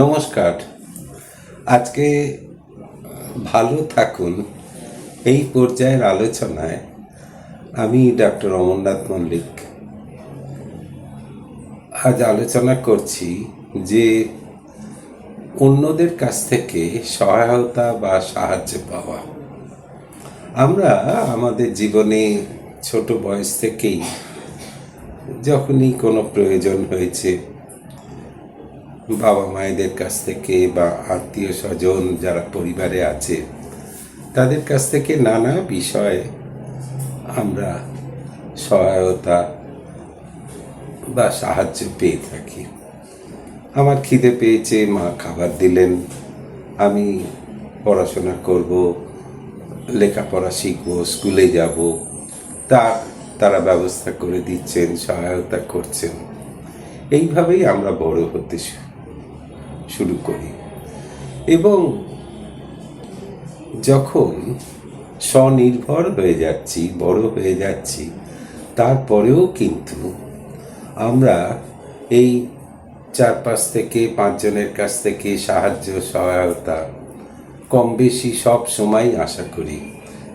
নমস্কার। আজকে ভালো থাকুন এই পর্যায়ের আলোচনায় আমি ডক্টর অমরনাথ মল্লিক আজ আলোচনা করছি যে অন্যদের কাছ থেকে সহায়তা বা সাহায্য পাওয়া। আমরা আমাদের জীবনে ছোট বয়স থেকেই যখনই কোনো প্রয়োজন হয়েছে বাবা মায়েদের কাছ থেকে বা আত্মীয় স্বজন যারা পরিবারে আছে তাদের কাছ থেকে নানা বিষয়ে আমরা সহায়তা বা সাহায্য পেয়ে থাকি। আমার খিদে পেয়েছে, মা খাবার দিলেন, আমি পড়াশোনা করব, লেখাপড়া শিখব, স্কুলে যাব, তারা ব্যবস্থা করে দিচ্ছেন, সহায়তা করছেন। এইভাবেই আমরা বড় হতে শুরু করি এবং যখন স্বনির্ভর হয়ে যাচ্ছি, বড় হয়ে যাচ্ছি, তারপরেও কিন্তু আমরা এই 4-5 থেকে 5 জনের কাছ থেকে সাহায্য সহায়তা কম বেশি সব সময় আশা করি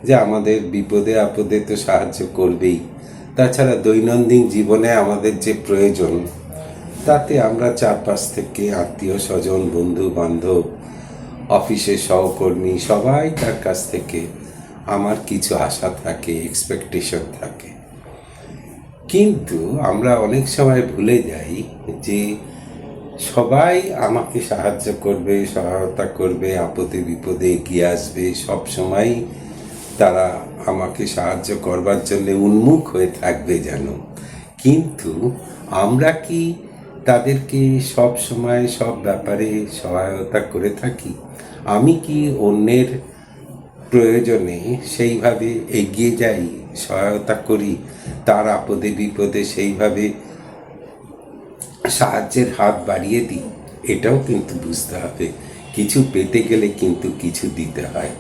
যে আমাদের বিপদে আপদে তো সাহায্য করবেই। তাছাড়া দৈনন্দিন জীবনে আমাদের যে প্রয়োজন তাতে আমরা 4-5 থেকে আত্মীয় স্বজন, বন্ধু বান্ধব, অফিসের সহকর্মী সবাই তার কাছ থেকে আমার কিছু আশা থাকে, এক্সপেকটেশন থাকে। কিন্তু আমরা অনেক সময় ভুলে যাই যে সবাই আমাকে সাহায্য করবে, সহায়তা করবে, আপদে বিপদে এগিয়ে আসবে, সব সময় তারা আমাকে সাহায্য করবার জন্য উন্মুখ হয়ে থাকবে যেন। কিন্তু আমরা কি তাদেরকে সব সময় সব ব্যাপারে সহায়তা করে থাকি? আমি কি অন্যের প্রয়োজনে সেইভাবে এগিয়ে যাই, সহায়তা করি, তার আপদে বিপদে সেইভাবে সাহায্যের হাত বাড়িয়ে দিই? এটাও কিন্তু বুঝতে হবে, কিছু পেতে গেলে কিন্তু কিছু দিতে হয়।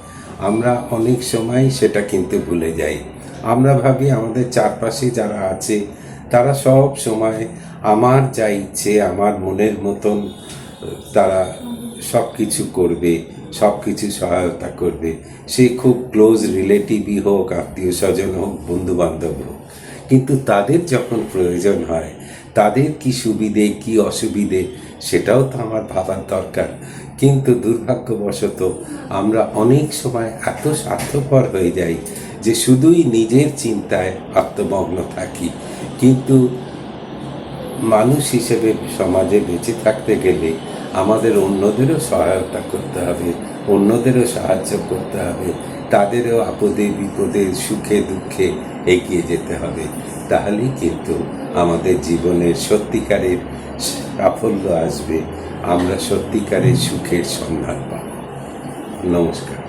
আমরা অনেক সময় সেটা কিন্তু ভুলে যাই। আমরা ভাবি আমাদের চারপাশে যারা আছে তারা সব সময় আমার যা ইচ্ছে, আমার মনের মতন তারা সব কিছু করবে, সব কিছু সহায়তা করবে। সে খুব ক্লোজ রিলেটিভই হোক, আত্মীয় স্বজন হোক, বন্ধু বান্ধব হোক। কিন্তু তাদের যখন প্রয়োজন হয়, তাদের কি সুবিধে কি অসুবিধে সেটাও তো আমার ভাবার দরকার। কিন্তু দুর্ভাগ্যবশত আমরা অনেক সময় এত স্বার্থপর হয়ে যাই যে শুধুই নিজের চিন্তায় আত্মমগ্ন থাকি। কিন্তু মানুষ হিসেবে সমাজে বেঁচে থাকতে গেলে আমাদের অন্যদেরও সহায়তা করতে হবে, অন্যদেরও সাহায্য করতে হবে, তাদেরও আপদে বিপদে সুখে দুঃখে এগিয়ে যেতে হবে। তাহলেই কিন্তু আমাদের জীবনের সত্যিকারের সাফল্য আসবে, আমরা সত্যিকারের সুখের সন্ধান পাব। নমস্কার।